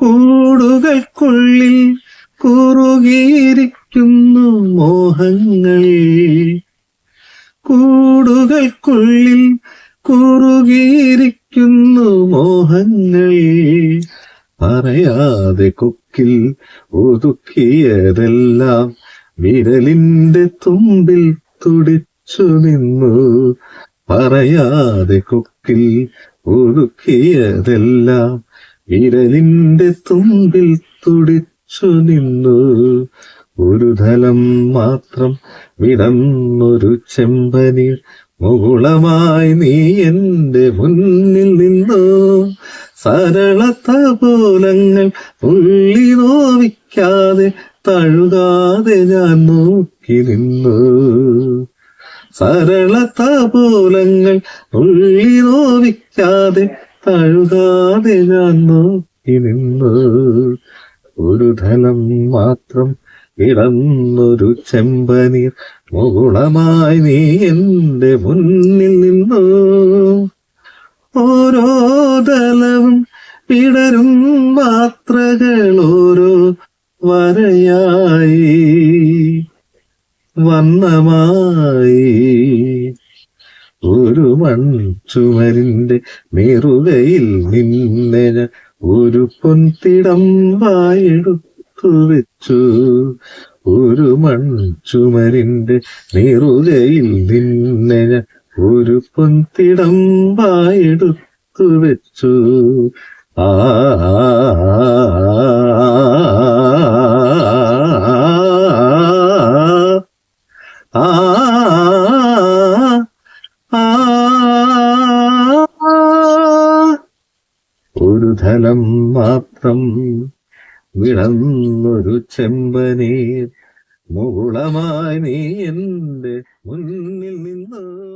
കൂടുകൾക്കുള്ളിൽ കുറുകിയിരിക്കുന്നു മോഹങ്ങൾ. കൂടുകൾക്കുള്ളിൽ കുറുകിയിരിക്കുന്നു മോഹങ്ങൾ. പറയാതെ കൊക്കിൽ ഒതുക്കിയതെല്ലാം വിരലിന്റെ തുമ്പിൽ തുടിച്ചു നിന്നു. പറയാതെ കൊക്കിൽ ഒതുക്കിയതെല്ലാം വിരലിന്റെ തുമ്പിൽ തുടിച്ചു നിന്നു. ഒരു ധലം മാത്രം വിടന്നൊരു ചെമ്പനീർ മുകുളമായി നീ എന്റെ മുന്നിൽ നിന്നു. സരളതപോലങ്ങൾ ഉള്ളി നോവിക്കാതെ തഴുകാതെ ഞാൻ നോക്കി നിന്നു. സരളതപോലങ്ങൾ ഉള്ളി നോവിക്കാതെ തഴുകാതെ ഞാൻ നോക്കി നിന്നു. ഒരു ധനം മാത്രം ഇടന്നൊരു ചെമ്പനീർ മുകുളമായി നീ എന്റെ മുന്നിൽ നിന്നു. ഓരോ ദലവും ഇടരും മാത്രകൾ ഓരോ വരയായി വർണ്ണമായി. ഒരു മൺചുമരിന്റെ നെറുകയിൽ നിന്നെ ഒരു പൊൻതിടമ്പായെടുത്തു വെച്ചു. ഒരു മൺചുമരിന്റെ നെറുകയിൽ നിന്നെ ഒരു പൊൻതിടമ്പായെടുത്തു വെച്ചു. ആ ഒരു ധനം മാത്രം വിടന്നൊരു ചെമ്പനീർ മുകുളമായി നീ എന്റെ മുന്നിൽ നിന്നു.